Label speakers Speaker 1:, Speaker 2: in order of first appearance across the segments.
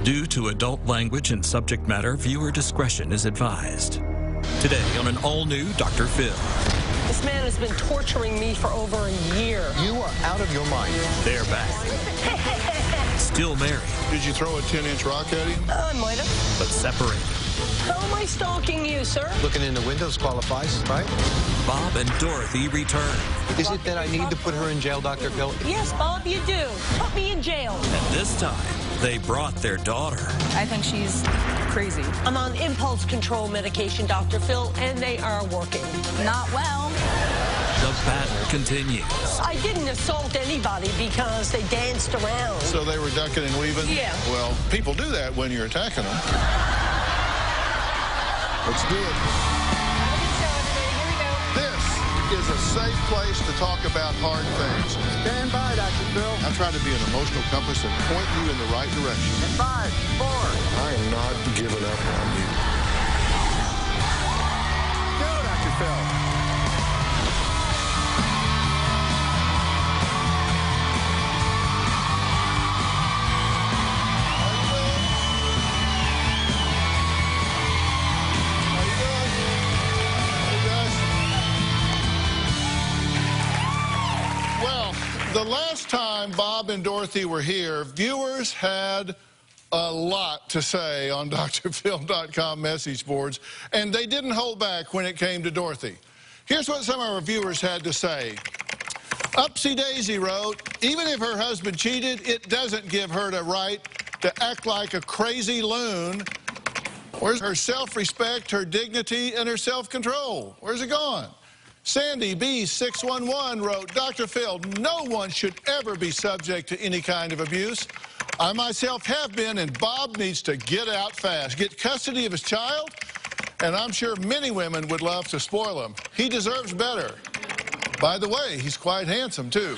Speaker 1: Due to adult language and subject matter, viewer discretion is advised. Today on an all-new Dr. Phil.
Speaker 2: This man has been torturing me for over a year.
Speaker 3: You are out of your mind.
Speaker 1: They're back. Still married.
Speaker 4: Did you throw a 10-inch rock at him?
Speaker 2: I might have.
Speaker 1: But separated.
Speaker 2: How am I stalking you, sir?
Speaker 3: Looking in the windows qualifies, right?
Speaker 1: Bob and Dorothy return.
Speaker 3: Is it that I need to put her in jail, Dr. Phil?
Speaker 2: Yes, Bob, you do. Put me in jail.
Speaker 1: And this time, they brought their daughter.
Speaker 5: I think she's crazy.
Speaker 2: I'm on impulse control medication, Dr. Phil, and they are working.
Speaker 5: Not well.
Speaker 1: The battle continues.
Speaker 2: I didn't assault anybody because they danced around.
Speaker 4: So they were ducking and weaving?
Speaker 2: Yeah.
Speaker 4: Well, people do that when you're attacking them. Let's do it. This is a safe place to talk about hard things.
Speaker 3: Stand by, Dr. Phil.
Speaker 4: I try to be an emotional compass and point you in the right direction.
Speaker 3: 5, 4.
Speaker 4: I am not giving up on you.
Speaker 3: Go, Dr. Phil.
Speaker 4: The last time Bob and Dorothy were here, viewers had a lot to say on drphil.com message boards, and they didn't hold back when it came to Dorothy. Here's what some of our viewers had to say. Upsy Daisy wrote, even if her husband cheated, it doesn't give her the right to act like a crazy loon. Where's her self-respect, her dignity, and her self-control? Where's it gone? Sandy B611 wrote, Dr. Phil, no one should ever be subject to any kind of abuse. I myself have been, and Bob needs to get out fast, get custody of his child, and I'm sure many women would love to spoil him. He deserves better. By the way, he's quite handsome, too.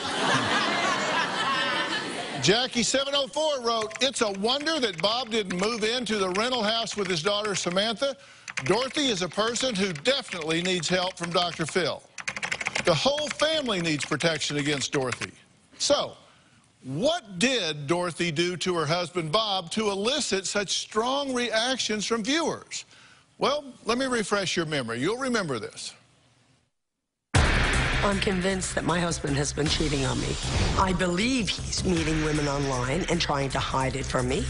Speaker 4: Jackie704 wrote, it's a wonder that Bob didn't move into the rental house with his daughter, Samantha. Dorothy is a person who definitely needs help from Dr. Phil. The whole family needs protection against Dorothy. So, what did Dorothy do to her husband, Bob, to elicit such strong reactions from viewers? Well, let me refresh your memory. You'll remember this.
Speaker 2: I'm convinced that my husband has been cheating on me. I believe he's meeting women online and trying to hide it from me.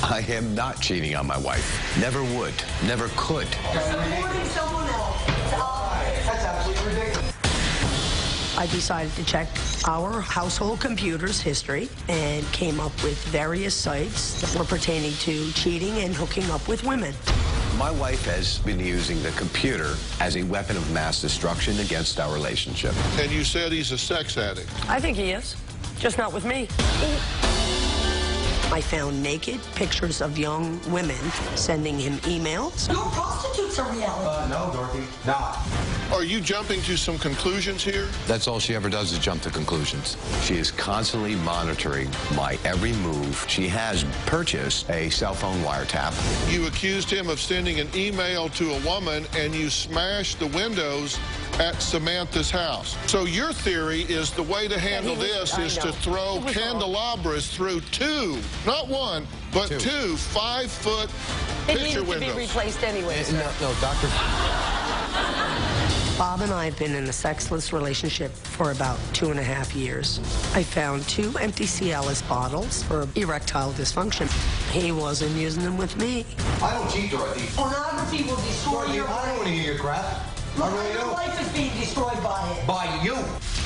Speaker 6: I am not cheating on my wife. Never would. Never could.
Speaker 2: Supporting someone else.
Speaker 3: That's absolutely ridiculous.
Speaker 2: I decided to check our household computer's history and came up with various sites that were pertaining to cheating and hooking up with women.
Speaker 6: My wife has been using the computer as a weapon of mass destruction against our relationship.
Speaker 4: And you said he's a sex addict.
Speaker 2: I think he is, just not with me. I found naked pictures of young women sending him emails. No prostitutes are reality.
Speaker 3: No, Dorothy, not.
Speaker 4: Are you jumping to some conclusions here?
Speaker 6: That's all she ever does is jump to conclusions. She is constantly monitoring my every move. She has purchased a cell phone wiretap.
Speaker 4: You accused him of sending an email to a woman, and you smashed the windows at Samantha's house. So your theory is the way to handle this is to throw candelabras through two, not one, but two 5-foot picture windows.
Speaker 2: It needs to be replaced anyway.
Speaker 3: No, Doctor.
Speaker 2: Bob and I have been in a sexless relationship for about 2.5 years. I found 2 empty Cialis bottles for erectile dysfunction. He wasn't using them with me.
Speaker 3: I don't cheat, Dorothy.
Speaker 2: Pornography will destroy
Speaker 3: Dorothy,
Speaker 2: your
Speaker 3: I don't want to hear your crap. I really
Speaker 2: Your
Speaker 3: don't.
Speaker 2: life is being destroyed by it.
Speaker 3: By you.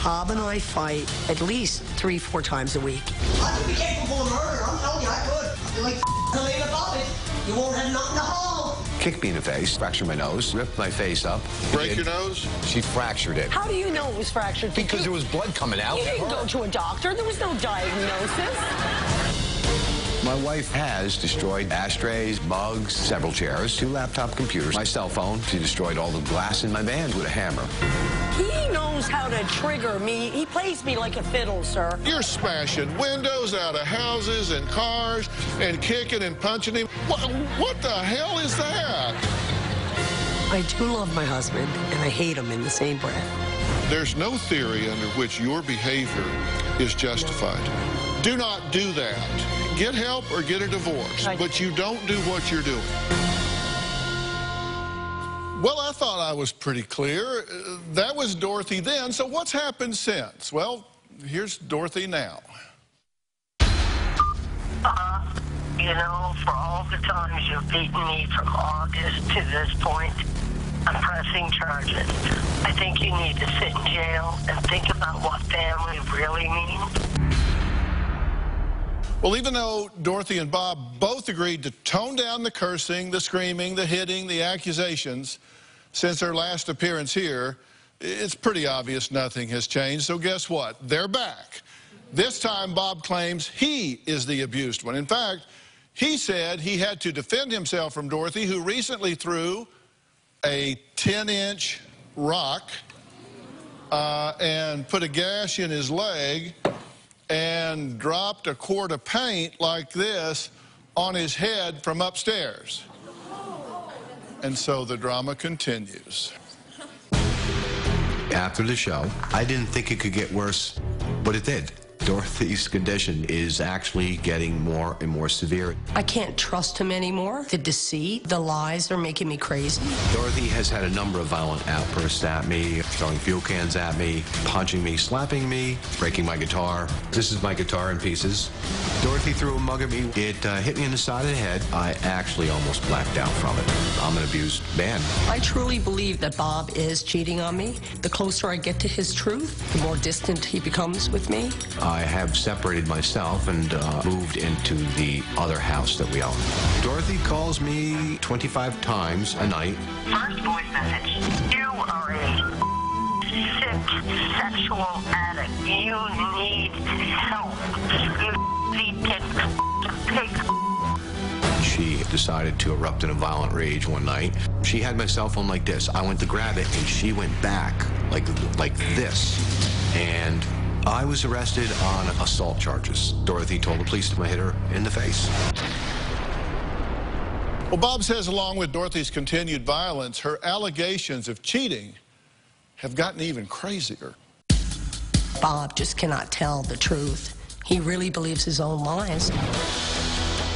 Speaker 2: Bob and I fight at least 3-4 times a week.
Speaker 7: I could be capable of murder. I'm telling you, I could. I'd be like Helena Bobbitt. You won't have nothing to haul.
Speaker 6: Kicked me in the face, fractured my nose, ripped my face up.
Speaker 4: Break your nose?
Speaker 6: She fractured it.
Speaker 2: How do you know it was fractured?
Speaker 6: Because there was blood coming out.
Speaker 2: You didn't go to a doctor. There was no diagnosis.
Speaker 6: My wife has destroyed ashtrays, mugs, several chairs, 2 laptop computers, my cell phone. She destroyed all the glass in my van with a hammer.
Speaker 2: He knows how to trigger me. He plays me like a fiddle, sir.
Speaker 4: You're smashing windows out of houses and cars and kicking and punching him. What the hell is that?
Speaker 2: I do love my husband, and I hate him in the same breath.
Speaker 4: There's no theory under which your behavior is justified. Do not do that. get help or get a divorce, but you don't do what you're doing. Well, I thought I was pretty clear. That was Dorothy then, so what's happened since? Well, here's Dorothy now.
Speaker 8: You know, for all the times you've beaten me from August to this point, I'm pressing charges. I think you need to sit in jail and think about what family really means.
Speaker 4: Well, even though Dorothy and Bob both agreed to tone down the cursing, the screaming, the hitting, the accusations since their last appearance here, it's pretty obvious nothing has changed. So guess what? They're back. This time, Bob claims he is the abused one. In fact, he said he had to defend himself from Dorothy, who recently threw a 10-inch rock and put a gash in his leg and dropped a quart of paint like this on his head from upstairs. And so the drama continues.
Speaker 6: After the show, I didn't think it could get worse, but it did. Dorothy's condition is actually getting more and more severe.
Speaker 2: I can't trust him anymore. The deceit, the lies are making me crazy.
Speaker 6: Dorothy has had a number of violent outbursts at me, throwing fuel cans at me, punching me, slapping me, breaking my guitar. This is my guitar in pieces. Dorothy threw a mug at me. It hit me in the side of the head. I actually almost blacked out from it. I'm an abused man.
Speaker 2: I truly believe that Bob is cheating on me. The closer I get to his truth, the more distant he becomes with me.
Speaker 6: I have separated myself and moved into the other house that we own. Dorothy calls me 25 times a night.
Speaker 8: First voice message. You are a sick sexual addict. You need help. You need to pig.
Speaker 6: She decided to erupt in a violent rage one night. She had my cell phone like this. I went to grab it, and she went back like this. And I was arrested on assault charges. Dorothy told the police to hit her in the face.
Speaker 4: Well, Bob says along with Dorothy's continued violence, her allegations of cheating have gotten even crazier.
Speaker 2: Bob just cannot tell the truth. He really believes his own lies.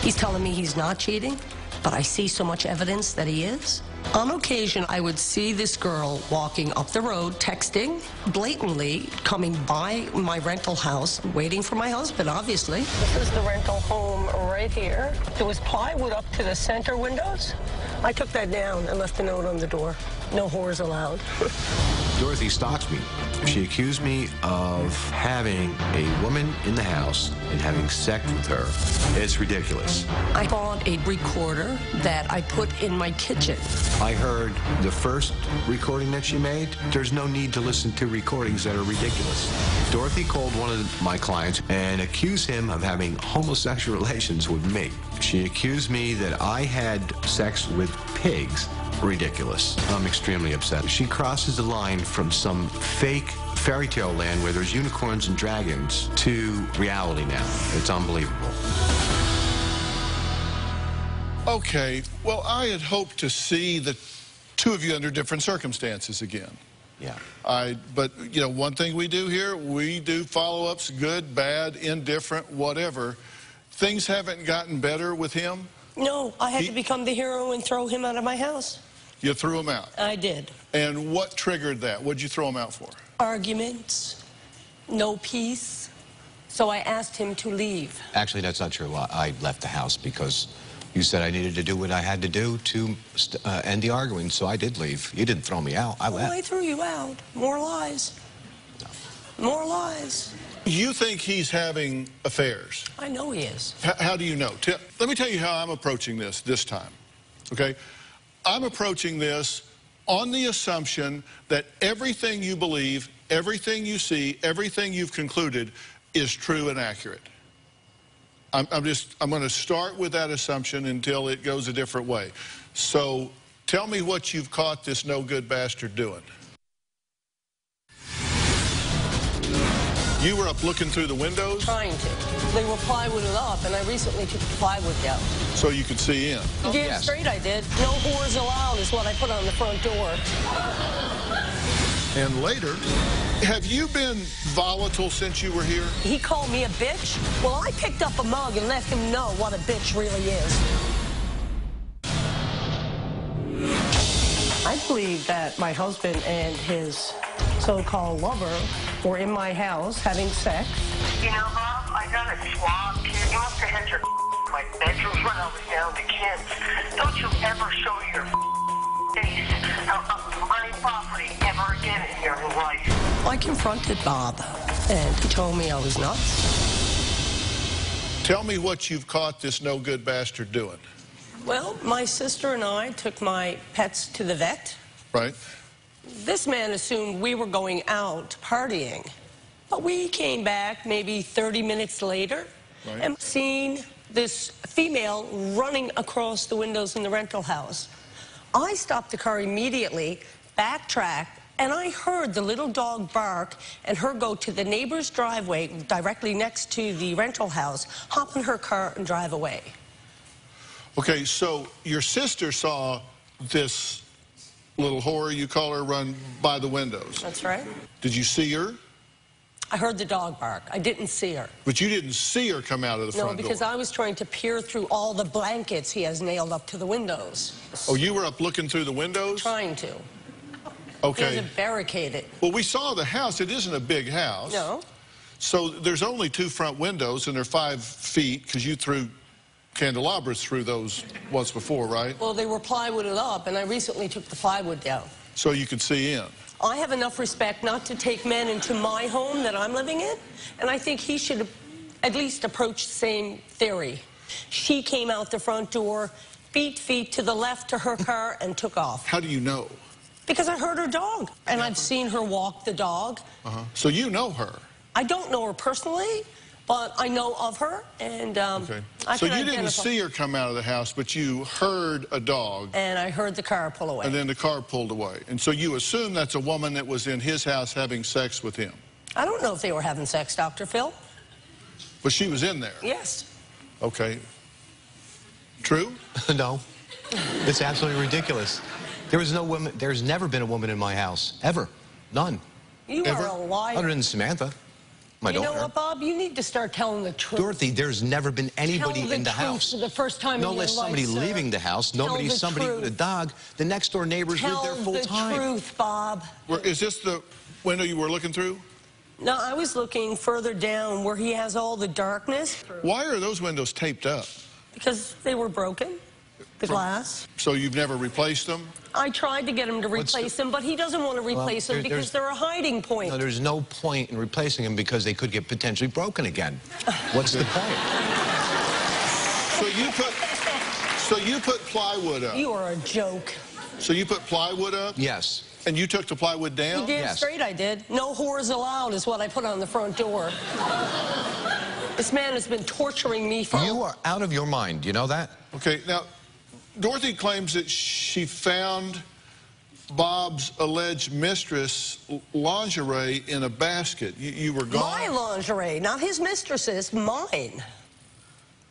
Speaker 2: He's telling me he's not cheating, but I see so much evidence that he is. On occasion, I would see this girl walking up the road, texting, blatantly coming by my rental house, waiting for my husband, obviously. This is the rental home right here. There was plywood up to the center windows. I took that down and left a note on the door. No whores allowed.
Speaker 6: Dorothy stalks me. She accused me of having a woman in the house and having sex with her. It's ridiculous.
Speaker 2: I bought a recorder that I put in my kitchen.
Speaker 6: I heard the first recording that she made. There's no need to listen to recordings that are ridiculous. Dorothy called one of my clients and accused him of having homosexual relations with me. She accused me that I had sex with pigs. Ridiculous. I'm extremely upset. She crosses the line from some fake fairy tale land where there's unicorns and dragons to reality now. It's unbelievable.
Speaker 4: Okay, well, I had hoped to see the two of you under different circumstances again.
Speaker 6: Yeah.
Speaker 4: But, you know, one thing we do here, we do follow-ups, good, bad, indifferent, whatever. Things haven't gotten better with him?
Speaker 2: No, I had to become the hero and throw him out of my house.
Speaker 4: You threw him out?
Speaker 2: I did.
Speaker 4: And what triggered that? What did you throw him out for?
Speaker 2: Arguments, no peace. So I asked him to leave.
Speaker 6: Actually, that's not true. I left the house because you said I needed to do what I had to do to end the arguing, so I did leave. You didn't throw me out. I left.
Speaker 2: Oh, I threw you out. More lies. More lies.
Speaker 4: You think he's having affairs?
Speaker 2: I know he is.
Speaker 4: How do you know? Let me tell you how I'm approaching this time, okay? I'm approaching this on the assumption that everything you believe, everything you see, everything you've concluded is true and accurate. I'm going to start with that assumption until it goes a different way. So tell me what you've caught this no-good bastard doing. You were up looking through the windows?
Speaker 2: Trying to. They were plywooded up, and I recently took the plywood down.
Speaker 4: So you could see in?
Speaker 2: Damn straight I did. No whores allowed is what I put on the front door.
Speaker 4: And later, have you been volatile since you were here?
Speaker 2: He called me a bitch. Well, I picked up a mug and let him know what a bitch really is. I believe that my husband and his so-called lover were in my house having sex.
Speaker 8: You know, Bob, I got a swab kit. You must have had your my bedroom when I was down to kids. Don't you ever show your face on my property ever again in your life.
Speaker 2: I confronted Bob, and he told me I was nuts.
Speaker 4: Tell me what you've caught this no-good bastard doing.
Speaker 2: Well, my sister and I took my pets to the vet.
Speaker 4: Right.
Speaker 2: This man assumed we were going out partying. But we came back maybe 30 minutes later and seen this female running across the windows in the rental house. I stopped the car immediately, backtracked, and I heard the little dog bark and her go to the neighbor's driveway directly next to the rental house, hop in her car and drive away.
Speaker 4: Okay, so your sister saw this little whore, you call her, run by the windows.
Speaker 2: That's right.
Speaker 4: Did you see her?
Speaker 2: I heard the dog bark. I didn't see her.
Speaker 4: But you didn't see her come out of the front door?
Speaker 2: No, because I was trying to peer through all the blankets he has nailed up to the windows.
Speaker 4: Oh, you were up looking through the windows?
Speaker 2: Trying to.
Speaker 4: Okay.
Speaker 2: He has it barricaded.
Speaker 4: Well, we saw the house. It isn't a big house.
Speaker 2: No.
Speaker 4: So there's only 2 front windows, and they're 5 feet, because you threw candelabras through those once before, right?
Speaker 2: Well, they were plywooded up, and I recently took the plywood down.
Speaker 4: So you could see in.
Speaker 2: I have enough respect not to take men into my home that I'm living in, and I think he should at least approach the same theory. She came out the front door, feet to the left to her car, and took off.
Speaker 4: How do you know?
Speaker 2: Because I heard her dog, and I've seen her walk the dog.
Speaker 4: So you know her?
Speaker 2: I don't know her personally, but I know of her, and
Speaker 4: Okay.
Speaker 2: I
Speaker 4: So
Speaker 2: can
Speaker 4: you didn't
Speaker 2: identify.
Speaker 4: see her come out of the house, but you heard a dog,
Speaker 2: And I heard the car pull away.
Speaker 4: and then the car pulled away. And so you assume that's a woman that was in his house having sex with him.
Speaker 2: I don't know if they were having sex, Dr. Phil.
Speaker 4: But she was in there.
Speaker 2: Yes.
Speaker 4: Okay. True?
Speaker 6: No. It's absolutely ridiculous. There was no woman, there's never been a woman in my house, ever. None.
Speaker 2: You
Speaker 4: Ever?
Speaker 2: are a liar.
Speaker 6: Other than Samantha, my
Speaker 2: You
Speaker 6: daughter.
Speaker 2: know what, Bob? You need to start telling the truth.
Speaker 6: Dorothy, there's never been anybody
Speaker 2: Tell
Speaker 6: in the
Speaker 2: truth
Speaker 6: house.
Speaker 2: for the first time
Speaker 6: No
Speaker 2: in your
Speaker 6: less
Speaker 2: life,
Speaker 6: somebody
Speaker 2: sir.
Speaker 6: leaving the house, nobody,
Speaker 2: the
Speaker 6: somebody with a
Speaker 2: truth.
Speaker 6: dog. The next door neighbors live there full time.
Speaker 2: Tell the truth, Bob.
Speaker 4: Is this the window you were looking through?
Speaker 2: No, I was looking further down where he has all the darkness
Speaker 4: Why are those windows taped up?
Speaker 2: because they were broken, the glass.
Speaker 4: So you've never replaced them?
Speaker 2: I tried to get him to replace them, but he doesn't want to replace them because they're a hiding point.
Speaker 6: No, there's no point in replacing them because they could get potentially broken again. What's the point?
Speaker 4: So you put plywood up?
Speaker 2: You are a joke.
Speaker 4: So you put plywood up?
Speaker 6: Yes.
Speaker 4: And you took the plywood down?
Speaker 2: You did
Speaker 6: Yes.
Speaker 2: straight, I did. No whores allowed is what I put on the front door. This man has been torturing me for...
Speaker 6: You are out of your mind. You know that?
Speaker 4: Okay, now, Dorothy claims that she found Bob's alleged mistress' lingerie in a basket. You were gone?
Speaker 2: My lingerie, not his mistress's, mine.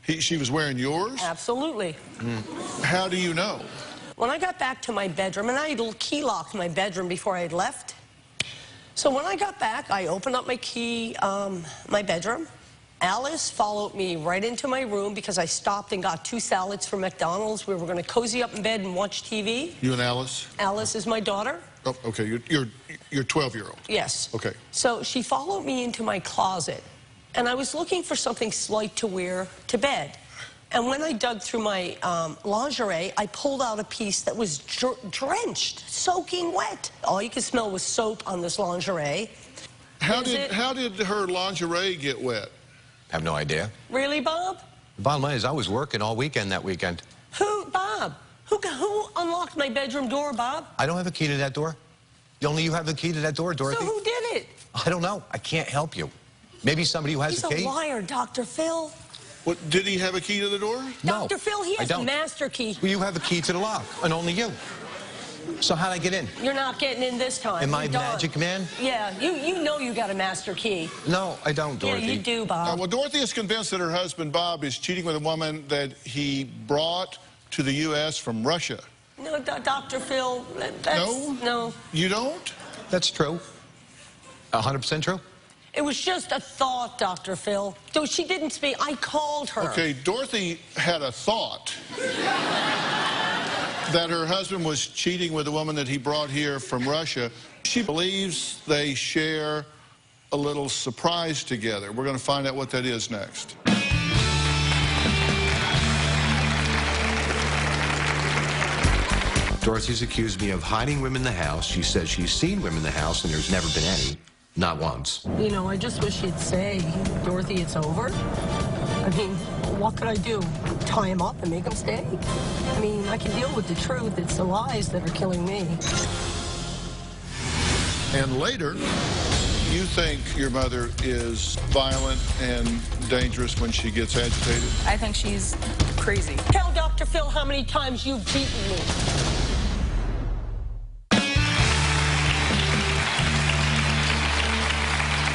Speaker 4: She was wearing yours?
Speaker 2: Absolutely.
Speaker 4: How do you know?
Speaker 2: When I got back to my bedroom, and I had key locked my bedroom before I had left. So when I got back, I opened up my bedroom. Alice followed me right into my room because I stopped and got 2 salads from McDonald's. We were going to cozy up in bed and watch TV.
Speaker 4: You and Alice?
Speaker 2: Alice is my daughter.
Speaker 4: Oh, okay, you're 12-year-old.
Speaker 2: Yes.
Speaker 4: Okay.
Speaker 2: So she followed me into my closet, and I was looking for something slight to wear to bed. And when I dug through my lingerie, I pulled out a piece that was drenched, soaking wet. All you could smell was soap on this lingerie.
Speaker 4: How did her lingerie get wet?
Speaker 6: I have no idea.
Speaker 2: Really, Bob?
Speaker 6: The bottom line is I was working all weekend that weekend.
Speaker 2: Who, Bob? Who unlocked my bedroom door, Bob?
Speaker 6: I don't have a key to that door. Only you have the key to that door, Dorothy.
Speaker 2: So who did it?
Speaker 6: I don't know. I can't help you. Maybe somebody who has
Speaker 2: He's
Speaker 6: a key.
Speaker 2: a liar, Dr. Phil.
Speaker 4: What, did he have a key to the door?
Speaker 6: No,
Speaker 2: Dr. Phil, he
Speaker 6: I
Speaker 2: has a
Speaker 6: don't.
Speaker 2: master key.
Speaker 6: Well, you have a key to the lock, and only you. So how'd I get in?
Speaker 2: You're not getting in this time.
Speaker 6: Am I
Speaker 2: You're done.
Speaker 6: Magic Man?
Speaker 2: Yeah, you know you got a master key.
Speaker 6: No, I don't, Dorothy.
Speaker 2: Yeah, you do, Bob.
Speaker 4: Well, Dorothy is convinced that her husband, Bob, is cheating with a woman that he brought to the U.S. from Russia.
Speaker 2: No, Dr. Phil, that's...
Speaker 4: No?
Speaker 2: No.
Speaker 4: You don't?
Speaker 6: That's true. 100% true.
Speaker 2: It was just a thought, Dr. Phil. So she didn't speak. I called her.
Speaker 4: Okay, Dorothy had a thought that her husband was cheating with a woman that he brought here from Russia. She believes they share a little surprise together. We're going to find out what that is next.
Speaker 6: Dorothy's accused me of hiding women in the house. She says she's seen women in the house and there's never been any. Not once.
Speaker 2: You know, I just wish he'd say, Dorothy, it's over. I mean, what could I do? Tie him up and make him stay? I mean, I can deal with the truth. It's the lies that are killing me.
Speaker 4: And later, you think your mother is violent and dangerous when she gets agitated?
Speaker 5: I think she's crazy.
Speaker 2: Tell Dr. Phil how many times you've beaten me.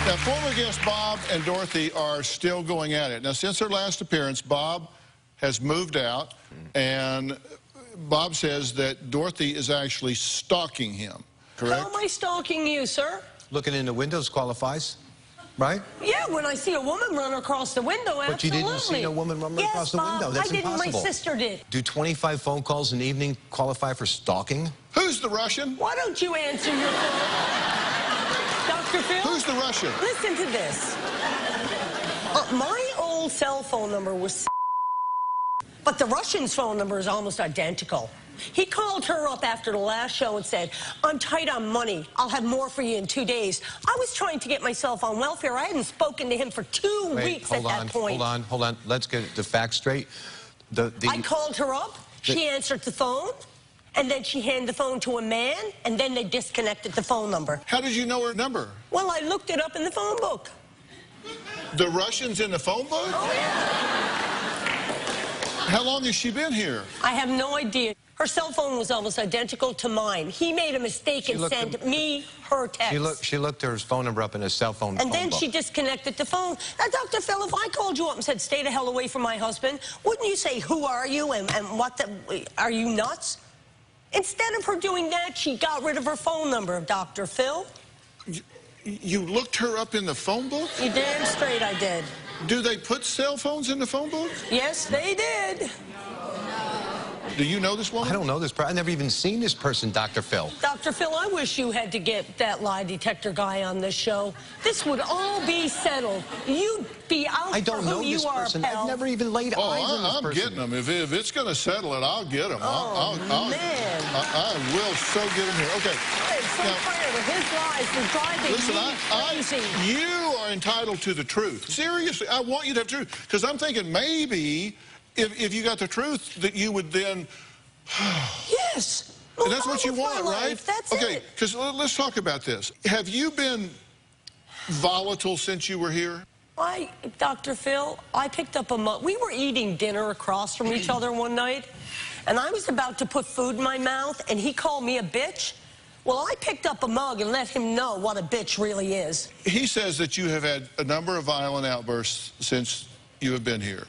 Speaker 4: Now, former guests Bob and Dorothy are still going at it. Now, since their last appearance, Bob has moved out, and Bob says that Dorothy is actually stalking him, correct?
Speaker 2: How am I stalking you, sir?
Speaker 6: Looking in the windows qualifies, right?
Speaker 2: Yeah, when I see a woman run across the window, absolutely.
Speaker 6: But you didn't see a woman run across the window. That's
Speaker 2: I didn't.
Speaker 6: impossible.
Speaker 2: My sister did.
Speaker 6: Do 25 phone calls in the evening qualify for stalking?
Speaker 4: Who's the Russian?
Speaker 2: Why don't you answer your phone? Dr. Phil?
Speaker 4: Who's the Russian?
Speaker 2: Listen to this. My old cell phone number was but the Russian's phone number is almost identical. He called her up after the last show and said, I'm tight on money. I'll have more for you in 2 days. I was trying to get myself on welfare. I hadn't spoken to him for 2 weeks at that point.
Speaker 6: Hold on. Let's get the facts straight.
Speaker 2: I called her up. She answered the phone. And then she handed the phone to a man, and then they disconnected the phone number.
Speaker 4: How did you know her number?
Speaker 2: Well, I looked it up in the phone book.
Speaker 4: The Russian's in the phone book?
Speaker 2: Oh, yeah.
Speaker 4: How long has she been here?
Speaker 2: I have no idea. Her cell phone was almost identical to mine. He made a mistake and sent me her text.
Speaker 6: She looked her phone number up in his cell phone.
Speaker 2: And then she disconnected the phone. Now, Dr. Phil, if I called you up and said, stay the hell away from my husband, wouldn't you say, who are you and what the... Are you nuts? Instead of her doing that, she got rid of her phone number, Dr. Phil.
Speaker 4: You looked her up in the phone book?
Speaker 2: You damn straight I did.
Speaker 4: Do they put cell phones in the phone book?
Speaker 2: Yes, they did.
Speaker 4: Do you know this woman?
Speaker 6: I don't know this person. I've never even seen this person, Dr. Phil.
Speaker 2: Dr. Phil, I wish you had to get that lie detector guy on this show. This would all be settled. You'd be out
Speaker 6: I don't
Speaker 2: for who
Speaker 6: know
Speaker 2: you
Speaker 6: this
Speaker 2: are,
Speaker 6: person.
Speaker 2: pal.
Speaker 6: I've never even laid eyes on this person.
Speaker 4: I'm getting them. If it's going to settle it, I'll get them.
Speaker 2: Oh, man.
Speaker 4: I will so get them here. Okay.
Speaker 2: I'm so tired of his lies. They're driving me crazy.
Speaker 4: You are entitled to the truth. Seriously, I want you to have truth. Because I'm thinking maybe if you got the truth, that you would then...
Speaker 2: Yes.
Speaker 4: And that's what you want, right?
Speaker 2: That's
Speaker 4: okay,
Speaker 2: it.
Speaker 4: because let's talk about this. Have you been volatile since you were here?
Speaker 2: Dr. Phil, I picked up a mug. We were eating dinner across from each other one night, and I was about to put food in my mouth, and he called me a bitch. Well, I picked up a mug and let him know what a bitch really is.
Speaker 4: He says that you have had a number of violent outbursts since you have been here.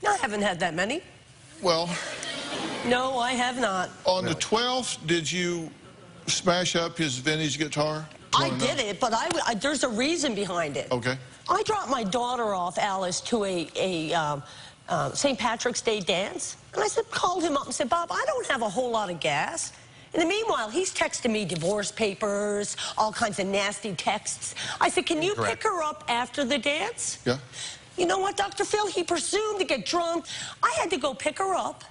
Speaker 2: I haven't had that many.
Speaker 4: Well...
Speaker 2: No, I have not.
Speaker 4: On the 12th, did you smash up his vintage guitar?
Speaker 2: I did it, but there's a reason behind it.
Speaker 4: Okay.
Speaker 2: I dropped my daughter off, Alice, to a St. Patrick's Day dance. And I called him up and said, Bob, I don't have a whole lot of gas. In the meanwhile, he's texting me divorce papers, all kinds of nasty texts. I said, can you pick her up after the dance?
Speaker 4: Yeah.
Speaker 2: You know what, Dr. Phil? He presumed to get drunk. I had to go pick her up.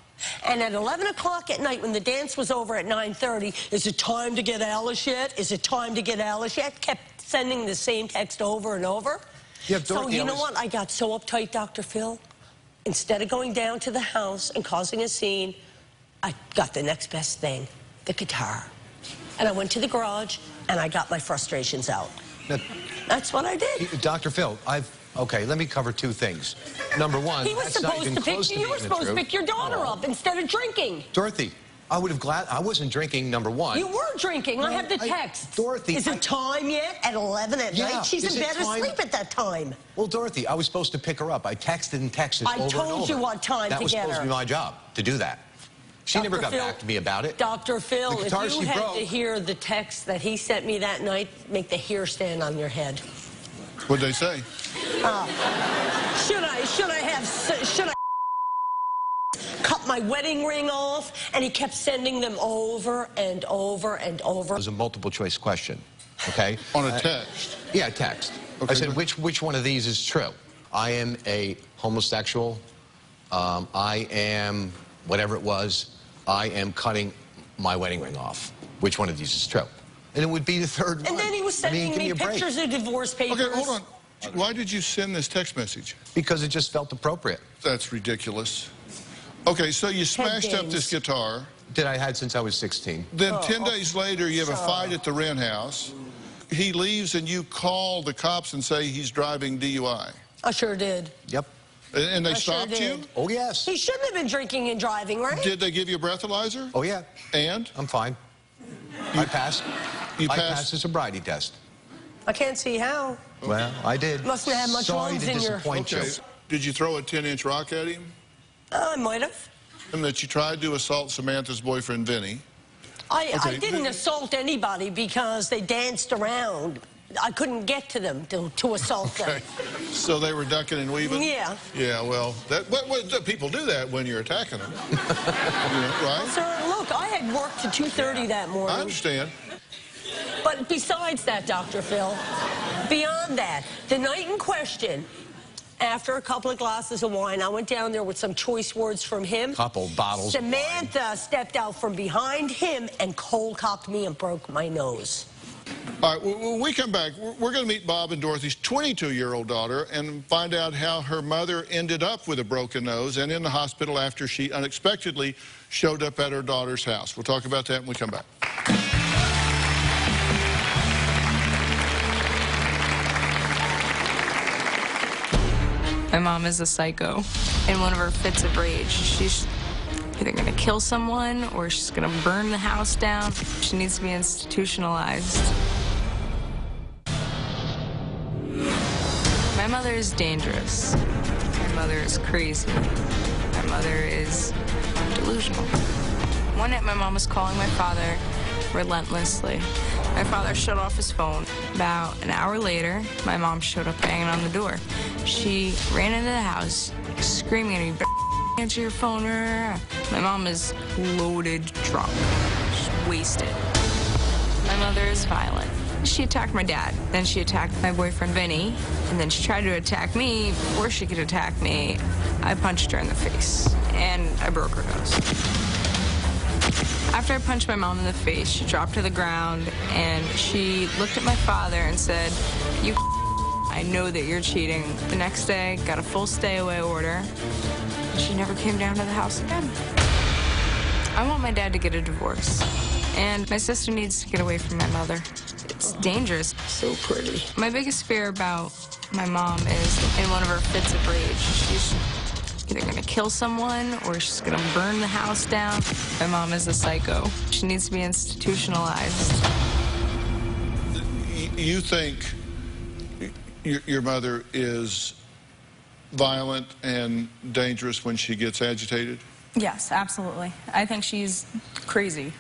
Speaker 2: And at 11 o'clock at night, when the dance was over at 9:30, is it time to get Alice yet? Is it time to get Alice yet? Kept sending the same text over and over.
Speaker 6: Yeah,
Speaker 2: so you know what? I got so uptight, Dr. Phil. Instead of going down to the house and causing a scene, I got the next best thing, the guitar. And I went to the garage, and I got my frustrations out.
Speaker 6: Now,
Speaker 2: that's what I did.
Speaker 6: Dr. Phil, okay, let me cover 2 things. Number one,
Speaker 2: he was supposed to pick you. You were supposed to pick your daughter up instead of drinking.
Speaker 6: Dorothy, I wasn't drinking, number one.
Speaker 2: You were drinking. I have the text.
Speaker 6: Dorothy,
Speaker 2: is it time yet? At 11 at night? She's in bed asleep at that time.
Speaker 6: Well, Dorothy, I was supposed to pick her up. I texted and texted over and over.
Speaker 2: I told you what time to get her.
Speaker 6: That was supposed to be my job, to do that. She never got
Speaker 2: Phil,
Speaker 6: back to me about it.
Speaker 2: Dr. Phil,
Speaker 6: The
Speaker 2: if
Speaker 6: guitar
Speaker 2: you
Speaker 6: she
Speaker 2: had
Speaker 6: broke.
Speaker 2: to hear the text that he sent me that night, make the hair stand on your head.
Speaker 4: What'd they say?
Speaker 2: Should I cut my wedding ring off? And he kept sending them over and over and over.
Speaker 6: It was a multiple choice question, okay?
Speaker 4: On a text?
Speaker 6: Yeah, text.
Speaker 4: Okay,
Speaker 6: I said,
Speaker 4: good.
Speaker 6: which one of these is true? I am a homosexual. I am, whatever it was, I am cutting my wedding ring off. Which one of these is true? And it would be the third one.
Speaker 2: And then he was sending
Speaker 6: give
Speaker 2: me
Speaker 6: a break.
Speaker 2: pictures of divorce papers.
Speaker 4: Okay, hold on. Why did you send this text message?
Speaker 6: Because it just felt appropriate.
Speaker 4: That's ridiculous. Okay, so you smashed up this guitar.
Speaker 6: That I had since I was 16.
Speaker 4: Then 10 days later, you have a fight at the rent house. He leaves and you call the cops and say he's driving DUI.
Speaker 2: I sure did.
Speaker 6: Yep.
Speaker 4: And they
Speaker 2: I sure
Speaker 4: stopped you?
Speaker 2: did.
Speaker 6: Oh, yes.
Speaker 2: He shouldn't have been drinking and driving, right?
Speaker 4: Did they give you a breathalyzer?
Speaker 6: Oh, yeah.
Speaker 4: And?
Speaker 6: I'm fine. I passed.
Speaker 4: You
Speaker 6: I
Speaker 4: passed?
Speaker 6: passed the sobriety test.
Speaker 2: I can't see how.
Speaker 6: Well, I did.
Speaker 2: Mustn't have much
Speaker 6: Sorry
Speaker 2: lungs
Speaker 6: to
Speaker 2: in your...
Speaker 6: disappoint
Speaker 4: Okay.
Speaker 6: you.
Speaker 4: Did you throw a 10-inch rock at him?
Speaker 2: I might have.
Speaker 4: And that you tried to assault Samantha's boyfriend, Vinny.
Speaker 2: I
Speaker 4: Okay.
Speaker 2: didn't assault anybody because they danced around. I couldn't get to them to assault them.
Speaker 4: So they were ducking and weaving?
Speaker 2: Yeah.
Speaker 4: Yeah, well, people do that when you're attacking them. Right?
Speaker 2: Sir, look, I had worked to 2:30 that morning.
Speaker 4: I understand.
Speaker 2: But besides that, Dr. Phil, beyond that, the night in question, after a couple of glasses of wine, I went down there with some choice words from him.
Speaker 6: Couple bottles of wine.
Speaker 2: Samantha stepped out from behind him and cold-cocked me and broke my nose.
Speaker 4: All right, when we come back, we're going to meet Bob and Dorothy's 22-year-old daughter and find out how her mother ended up with a broken nose and in the hospital after she unexpectedly showed up at her daughter's house. We'll talk about that when we come back.
Speaker 5: My mom is a psycho. In one of her fits of rage, she's either going to kill someone or she's going to burn the house down. She needs to be institutionalized. My mother is dangerous. My mother is crazy. My mother is delusional. One night, my mom was calling my father relentlessly. My father shut off his phone. About an hour later, my mom showed up banging on the door. She ran into the house, screaming at me, "Answer your phone." My mom is loaded drunk. She's wasted. My mother is violent. She attacked my dad, then she attacked my boyfriend Vinny, and then she tried to attack me. Before she could attack me, I punched her in the face, and I broke her nose. After I punched my mom in the face, she dropped to the ground, and she looked at my father and said, "You I know that you're cheating." The next day, got a full stay-away order, and she never came down to the house again. I want my dad to get a divorce, and my sister needs to get away from my mother. It's dangerous.
Speaker 2: So pretty.
Speaker 5: My biggest fear about my mom is in one of her fits of rage, she's either going to kill someone or she's going to burn the house down. My mom is a psycho. She needs to be institutionalized.
Speaker 4: You think your mother is violent and dangerous when she gets agitated?
Speaker 5: Yes, absolutely. I think she's crazy.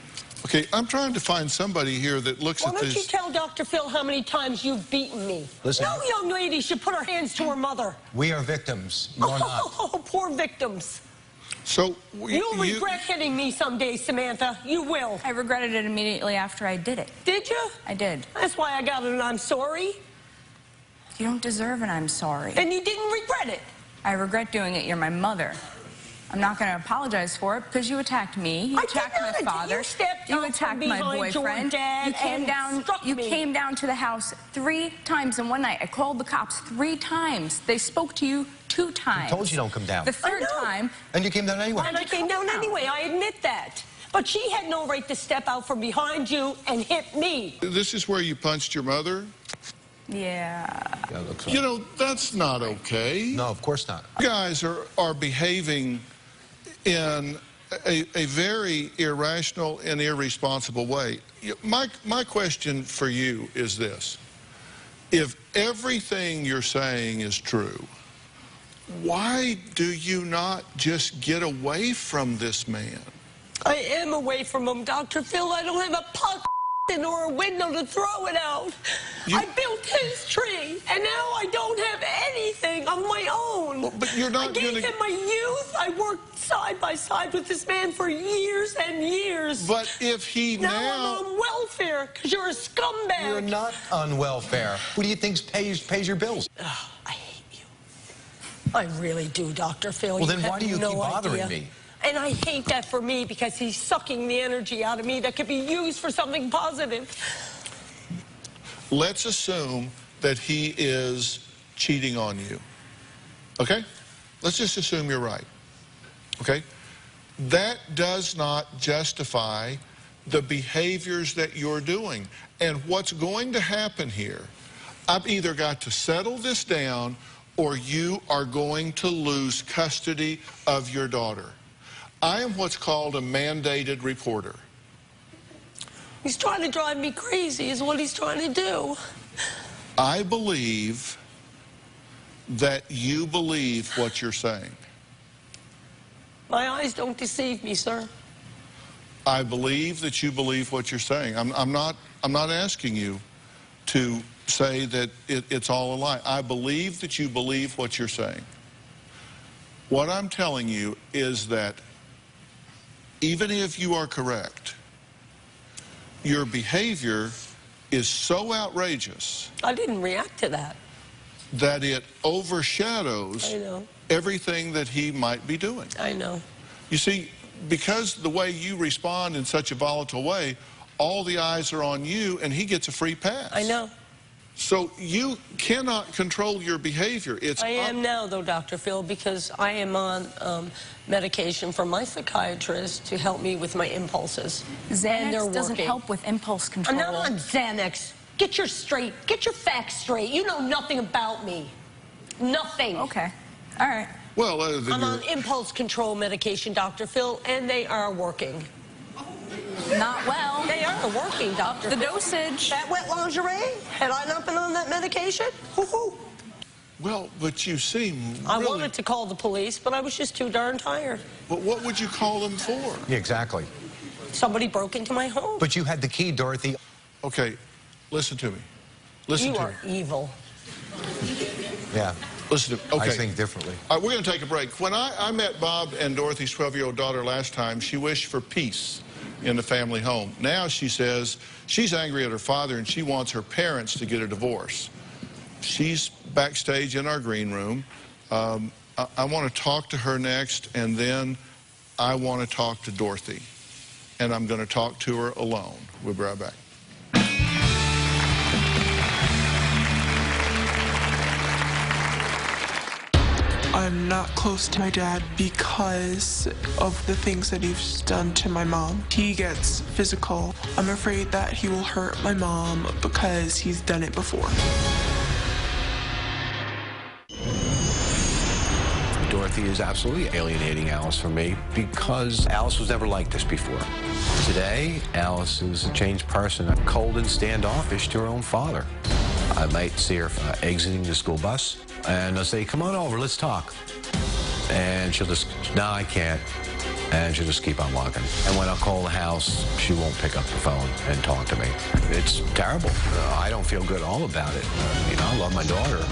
Speaker 4: Okay, I'm trying to find somebody here that looks
Speaker 2: Why
Speaker 4: at
Speaker 2: don't you
Speaker 4: this.
Speaker 2: tell Dr. Phil how many times you've beaten me?
Speaker 6: Listen.
Speaker 2: No young lady should put her hands to her mother.
Speaker 6: We are victims. You're not.
Speaker 2: Oh, poor victims.
Speaker 4: So
Speaker 2: You'll regret hitting me someday, Samantha. You will.
Speaker 5: I regretted it immediately after I did it.
Speaker 2: Did you?
Speaker 5: I did.
Speaker 2: That's why I got it and I'm sorry.
Speaker 5: You don't deserve an I'm sorry.
Speaker 2: And you didn't regret it.
Speaker 5: I regret doing it. You're my mother. I'm not going to apologize for it because you attacked me. You
Speaker 2: I did
Speaker 5: attacked
Speaker 2: not
Speaker 5: my
Speaker 2: attack-
Speaker 5: father.
Speaker 2: you stepped
Speaker 5: You
Speaker 2: out
Speaker 5: attacked
Speaker 2: from
Speaker 5: my
Speaker 2: behind your
Speaker 5: boyfriend.
Speaker 2: dad
Speaker 5: You came
Speaker 2: and
Speaker 5: down.
Speaker 2: struck
Speaker 5: You
Speaker 2: me.
Speaker 5: came down to the house 3 times in one night. I called the cops 3 times. They spoke to you 2 times.
Speaker 6: I told you don't come down.
Speaker 5: The 3rd
Speaker 2: know.
Speaker 5: time.
Speaker 6: And you came down anyway.
Speaker 2: And I came down anyway. I admit that. But she had no right to step out from behind you and hit me.
Speaker 4: This is where you punched your mother?
Speaker 5: Yeah.
Speaker 6: Yeah, it looks like.
Speaker 4: You know, that's not okay.
Speaker 6: No, of course not.
Speaker 4: You guys are behaving in a very irrational and irresponsible way. My question for you is this. If everything you're saying is true, why do you not just get away from this man?
Speaker 2: I am away from him, Dr. Phil. I don't have a puck or a window to throw it out. I built his tree, and now I don't have anything of my own.
Speaker 4: Well, but you're not
Speaker 2: I gave him my youth. I worked side by side with this man for years and years.
Speaker 4: But if he
Speaker 2: now I'm on welfare because you're a scumbag.
Speaker 3: You're not on welfare. Who do you think pays your bills?
Speaker 2: Oh, I hate you. I really do, Dr. Phil.
Speaker 3: Well, then why do you keep bothering me?
Speaker 2: And I hate that for me because he's sucking the energy out of me that could be used for something positive.
Speaker 4: Let's assume that he is cheating on you. Okay? Let's just assume you're right. Okay? That does not justify the behaviors that you're doing. And what's going to happen here, I've either got to settle this down or you are going to lose custody of your daughter. I am what's called a mandated reporter.
Speaker 2: He's trying to drive me crazy is what he's trying to do.
Speaker 4: I believe that you believe what you're saying.
Speaker 2: My eyes don't deceive me, sir.
Speaker 4: I believe that you believe what you're saying. I'm not asking you to say that it's all a lie. I believe that you believe what you're saying. What I'm telling you is that even if you are correct, your behavior is so outrageous.
Speaker 2: I didn't react to that.
Speaker 4: That it overshadows
Speaker 2: I know.
Speaker 4: everything that he might be doing.
Speaker 2: I know.
Speaker 4: You see, because the way you respond in such a volatile way, all the eyes are on you and he gets a free pass.
Speaker 2: I know.
Speaker 4: So you cannot control your behavior.
Speaker 2: I am now, though, Dr. Phil, because I am on medication from my psychiatrist to help me with my impulses.
Speaker 9: Xanax doesn't help with impulse control.
Speaker 2: I'm not on Xanax. Get your facts straight. You know nothing about me. Nothing.
Speaker 9: Okay. All right.
Speaker 4: Well, other than
Speaker 2: I'm on impulse control medication, Dr. Phil, and they are working.
Speaker 9: Not well.
Speaker 2: They are working, Dr.
Speaker 9: The
Speaker 2: Phil.
Speaker 9: dosage.
Speaker 2: That wet lingerie, had I not been on that medication, whoo-hoo.
Speaker 4: Well, but you seem
Speaker 2: I
Speaker 4: really...
Speaker 2: wanted to call the police, but I was just too darn tired.
Speaker 4: But what would you call them for?
Speaker 3: Yeah, exactly.
Speaker 2: Somebody broke into my home.
Speaker 3: But you had the key, Dorothy.
Speaker 4: Okay, listen to me. Listen
Speaker 2: You
Speaker 4: to
Speaker 2: are
Speaker 4: me.
Speaker 2: evil.
Speaker 3: Yeah.
Speaker 4: Listen to me. Okay.
Speaker 3: I think differently.
Speaker 4: We're going to take a break. When I met Bob and Dorothy's 12-year-old daughter last time, she wished for peace in the family home. Now she says she's angry at her father and she wants her parents to get a divorce. She's backstage in our green room. I want to talk to her next, and then I want to talk to Dorothy. And I'm going to talk to her alone. We'll be right back.
Speaker 10: I'm not close to my dad because of the things that he's done to my mom. He gets physical. I'm afraid that he will hurt my mom because he's done it before.
Speaker 6: Dorothy is absolutely alienating Alice from me because Alice was never like this before. Today, Alice is a changed person, cold and standoffish to her own father. I might see her exiting the school bus, and I'll say, come on over, let's talk. And she'll just, no, I can't. And she'll just keep on walking. And when I'll call the house, she won't pick up the phone and talk to me. It's terrible. I don't feel good at all about it. You know, I love my daughter.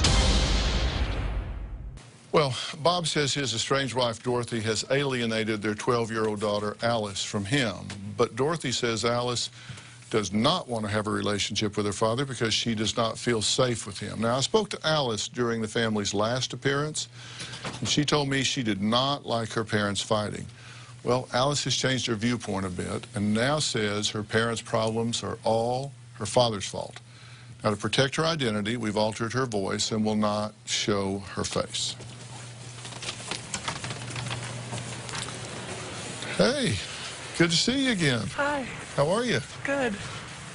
Speaker 4: Well, Bob says his estranged wife, Dorothy, has alienated their 12-year-old daughter, Alice, from him. But Dorothy says Alice does not want to have a relationship with her father because she does not feel safe with him. Now, I spoke to Alice during the family's last appearance, and she told me she did not like her parents fighting. Well, Alice has changed her viewpoint a bit and now says her parents' problems are all her father's fault. Now, to protect her identity, we've altered her voice and will not show her face. Hey, good to see you again.
Speaker 10: Hi.
Speaker 4: How are you?
Speaker 10: Good.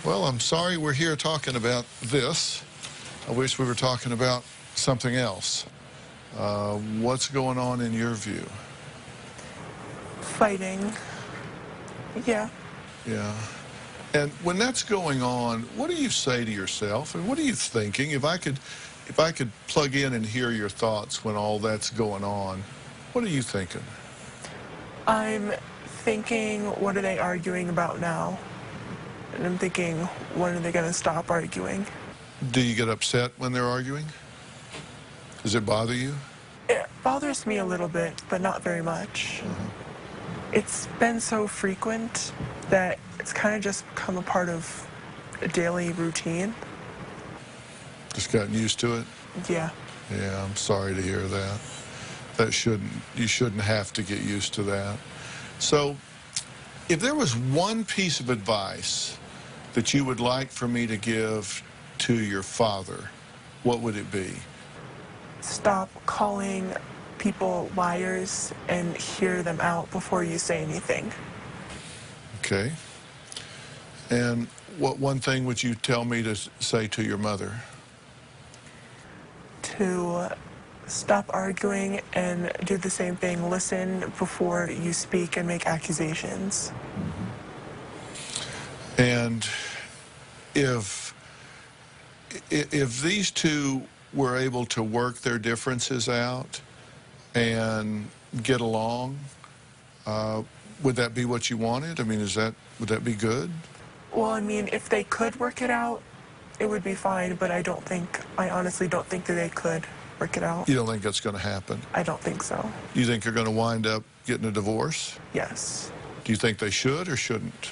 Speaker 4: Well, I'm sorry we're here talking about this. I wish we were talking about something else. What's going on in your view?
Speaker 10: Fighting. Yeah.
Speaker 4: Yeah. And when that's going on, what do you say to yourself? And what are you thinking? If I could plug in and hear your thoughts when all that's going on, what are you thinking?
Speaker 10: I'm thinking, what are they arguing about now? And I'm thinking, when are they going to stop arguing?
Speaker 4: Do you get upset when they're arguing? Does it bother you?
Speaker 10: It bothers me a little bit, but not very much. It's been so frequent that it's kind of just become a part of a daily routine.
Speaker 4: Just gotten used to it?
Speaker 10: Yeah.
Speaker 4: Yeah, I'm sorry to hear that. You shouldn't have to get used to that. So, if there was one piece of advice that you would like for me to give to your father, what would it be?
Speaker 10: Stop calling people liars and hear them out before you say anything.
Speaker 4: Okay. And what one thing would you tell me to say to your mother?
Speaker 10: To stop arguing and do the same thing. Listen before you speak and make accusations.
Speaker 4: And if these two were able to work their differences out and get along, would that be what you wanted? I mean, would that be good?
Speaker 10: Well, I mean, if they could work it out, it would be fine, but I honestly don't think that they could work it out.
Speaker 4: You don't think that's going to happen?
Speaker 10: I don't think so.
Speaker 4: You think they're going to wind up getting a divorce?
Speaker 10: Yes.
Speaker 4: Do you think they should or shouldn't?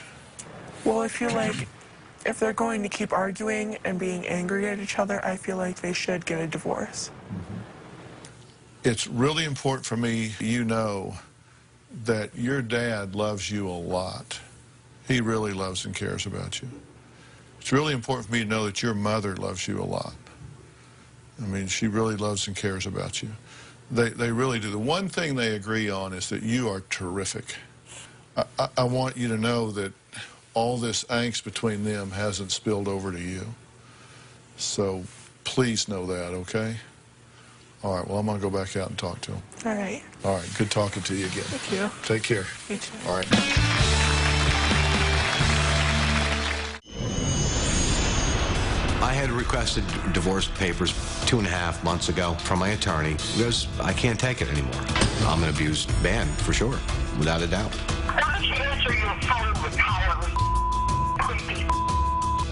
Speaker 10: Well, I feel like if they're going to keep arguing and being angry at each other, I feel like they should get a divorce.
Speaker 4: It's really important for me you know that your dad loves you a lot. He really loves and cares about you. It's really important for me to know that your mother loves you a lot. I mean, she really loves and cares about you. They really do. The one thing they agree on is that you are terrific. I want you to know that all this angst between them hasn't spilled over to you. So please know that, okay? All right, well, I'm going to go back out and talk to him.
Speaker 10: All right.
Speaker 4: All right, good talking to you again.
Speaker 10: Thank you.
Speaker 4: Take care.
Speaker 10: You too.
Speaker 4: All right.
Speaker 6: I had requested divorce papers 2.5 months ago from my attorney because I can't take it anymore. I'm an abused man, for sure, without a doubt.
Speaker 8: Why don't you answer your phone with creepy?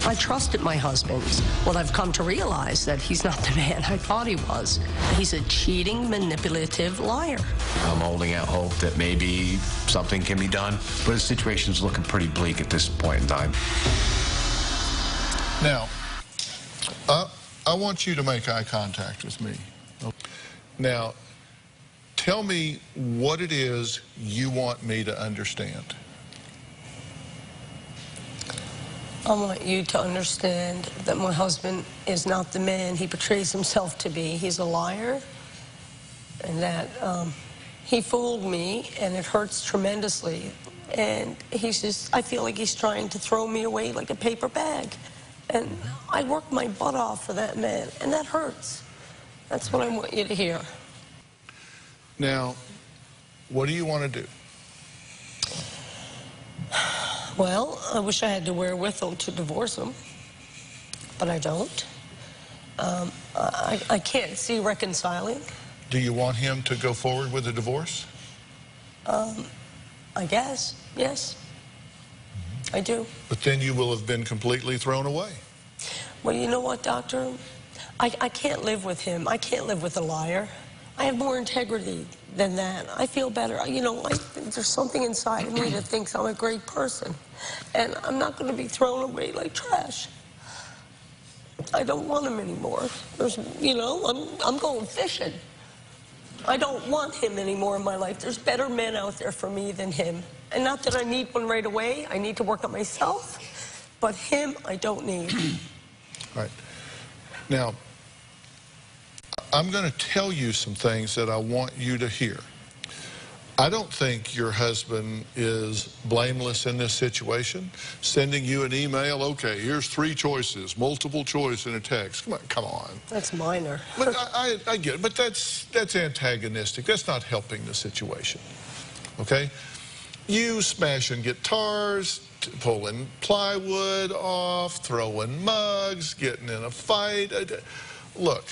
Speaker 2: I trusted my husband. Well, I've come to realize that he's not the man I thought he was. He's a cheating, manipulative liar.
Speaker 6: I'm holding out hope that maybe something can be done, but the situation's looking pretty bleak at this point in time.
Speaker 4: Now, I want you to make eye contact with me. Now, tell me what it is you want me to understand.
Speaker 2: I want you to understand that my husband is not the man he portrays himself to be. He's a liar, and that he fooled me, and it hurts tremendously. And I feel like he's trying to throw me away like a paper bag. And I worked my butt off for that man, and that hurts. That's what I want you to hear.
Speaker 4: Now, what do you want to do?
Speaker 2: Well, I wish I had the wherewithal to divorce him, but I don't. I can't see reconciling.
Speaker 4: Do you want him to go forward with a divorce?
Speaker 2: I guess, yes. I do.
Speaker 4: But then you will have been completely thrown away.
Speaker 2: Well, you know what, Doctor? I can't live with him. I can't live with a liar. I have more integrity than that. I feel better. You know, there's something inside of me that thinks I'm a great person. And I'm not going to be thrown away like trash. I don't want him anymore. I'm going fishing. I don't want him anymore in my life. There's better men out there for me than him. And not that I need one right away. I need to work on myself. But him, I don't need.
Speaker 4: Right. Now, I'm going to tell you some things that I want you to hear. I don't think your husband is blameless in this situation. Sending you an email, okay, here's 3 choices, multiple choice in a text. Come on.
Speaker 2: That's minor.
Speaker 4: But I get it, but that's antagonistic. That's not helping the situation, okay? You smashing guitars, pulling plywood off, throwing mugs, getting in a fight. Look,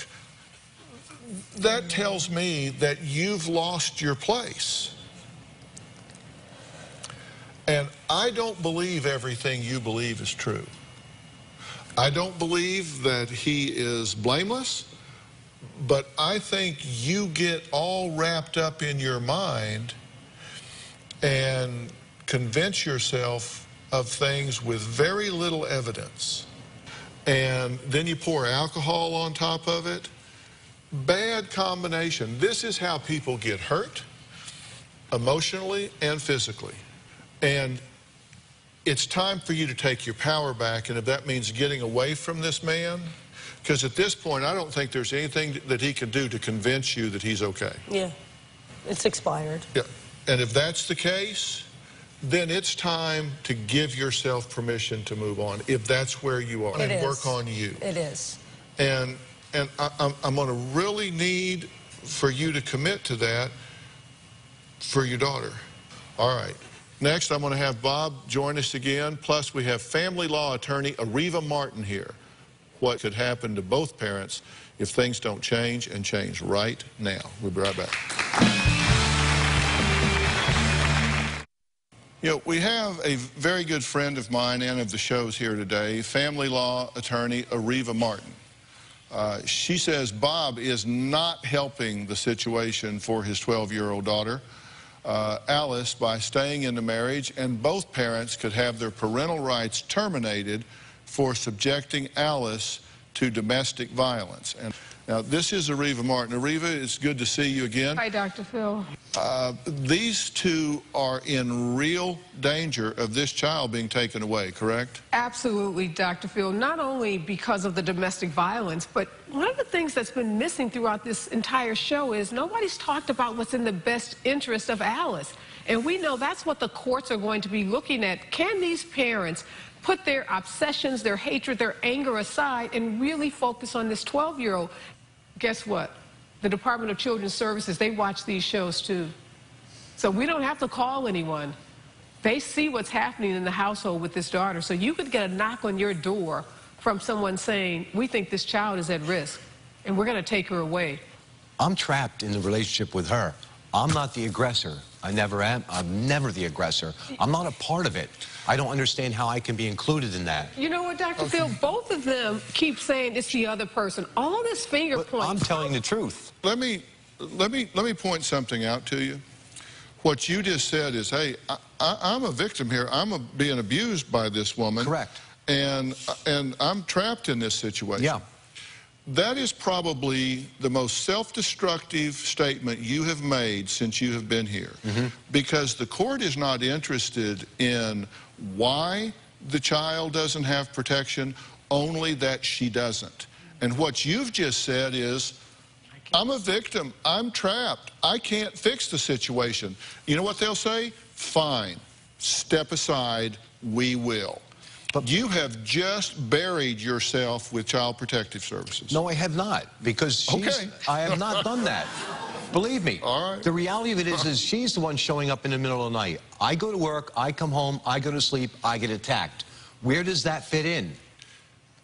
Speaker 4: that tells me that you've lost your place. And I don't believe everything you believe is true. I don't believe that he is blameless, but I think you get all wrapped up in your mind and convince yourself of things with very little evidence. And then you pour alcohol on top of it. Bad combination. This is how people get hurt, emotionally and physically. And it's time for you to take your power back, and if that means getting away from this man, because at this point, I don't think there's anything that he can do to convince you that he's okay.
Speaker 2: Yeah, it's expired.
Speaker 4: Yeah, and if that's the case, then it's time to give yourself permission to move on, if that's where you are, and work on you.
Speaker 2: It is.
Speaker 4: And I'm going to really need for you to commit to that for your daughter. All right. Next, I'm going to have Bob join us again. Plus, we have family law attorney Ariva Martin here. What could happen to both parents if things don't change, and change right now. We'll be right back. You know, we have a very good friend of mine and of the show's here today, family law attorney Ariva Martin. She says Bob is not helping the situation for his 12-year-old daughter, Alice, by staying in the marriage, and both parents could have their parental rights terminated for subjecting Alice to domestic violence. And now, this is Ariva Martin. Ariva, it's good to see you again.
Speaker 11: Hi, Dr. Phil.
Speaker 4: These two are in real danger of this child being taken away, correct?
Speaker 11: Absolutely, Dr. Phil. Not only because of the domestic violence, but one of the things that's been missing throughout this entire show is nobody's talked about what's in the best interest of Alice. And we know that's what the courts are going to be looking at. Can these parents put their obsessions, their hatred, their anger aside and really focus on this 12-year-old? Guess what? The Department of Children's Services, they watch these shows too. So we don't have to call anyone. They see what's happening in the household with this daughter. So you could get a knock on your door from someone saying, we think this child is at risk and we're going to take her away.
Speaker 6: I'm trapped in the relationship with her. I'm not the aggressor. I never am. I'm never the aggressor. I'm not a part of it. I don't understand how I can be included in that.
Speaker 11: You know what, Dr. Phil? Both of them keep saying it's the other person. All this finger pointing.
Speaker 6: I'm telling the truth.
Speaker 4: Let me point something out to you. What you just said is, hey, I'm a victim here. I'm being abused by this woman.
Speaker 6: Correct.
Speaker 4: And I'm trapped in this situation.
Speaker 6: Yeah.
Speaker 4: That is probably the most self-destructive statement you have made since you have been here. Because the court is not interested in why the child doesn't have protection, only that she doesn't. And what you've just said is, I'm a victim, I'm trapped, I can't fix the situation. You know what they'll say? Fine, step aside, we will. But you have just buried yourself with Child Protective Services.
Speaker 6: No, I have not, because I have not done that. Believe me.
Speaker 4: All right.
Speaker 6: The reality of it is she's the one showing up in the middle of the night. I go to work, I come home, I go to sleep, I get attacked. Where does that fit in?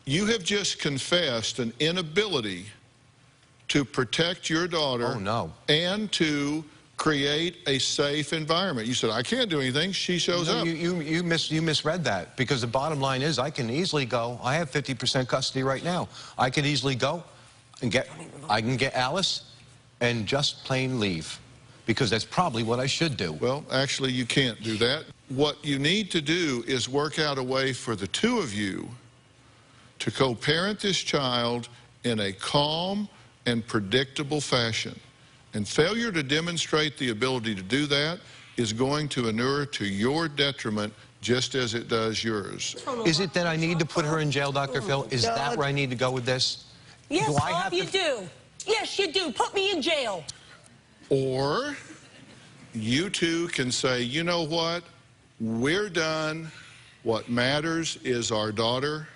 Speaker 4: You have just confessed an inability to protect your daughter and to create a safe environment. You said, I can't do anything. She shows up.
Speaker 6: You misread that, because the bottom line is I can easily go. I have 50% custody right now. I could easily go and I can get Alice and just plain leave, because that's probably what I should do.
Speaker 4: Well, actually, you can't do that. What you need to do is work out a way for the two of you to co-parent this child in a calm and predictable fashion. And failure to demonstrate the ability to do that is going to inure to your detriment just as it does yours.
Speaker 6: Is it that I need to put her in jail, Dr. Phil? Is that where I need to go with this?
Speaker 2: Yes, Bob, you do. Yes, you do. Put me in jail.
Speaker 4: Or you two can say, you know what? We're done. What matters is our daughter.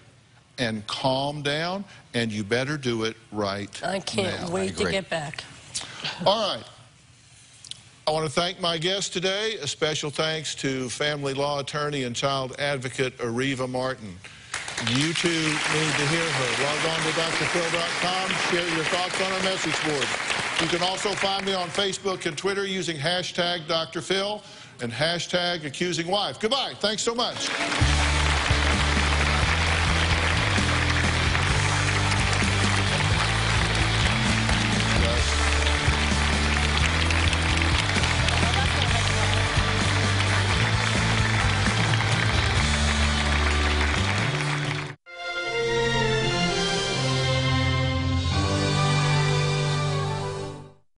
Speaker 4: And calm down, and you better do it right now.
Speaker 2: I can't wait to get back.
Speaker 4: All right. I want to thank my guest today. A special thanks to family law attorney and child advocate Ariva Martin. You too need to hear her. Log on to drphil.com. Share your thoughts on our message board. You can also find me on Facebook and Twitter using #DrPhil. and hashtag accusing wife. Goodbye. Thanks so much.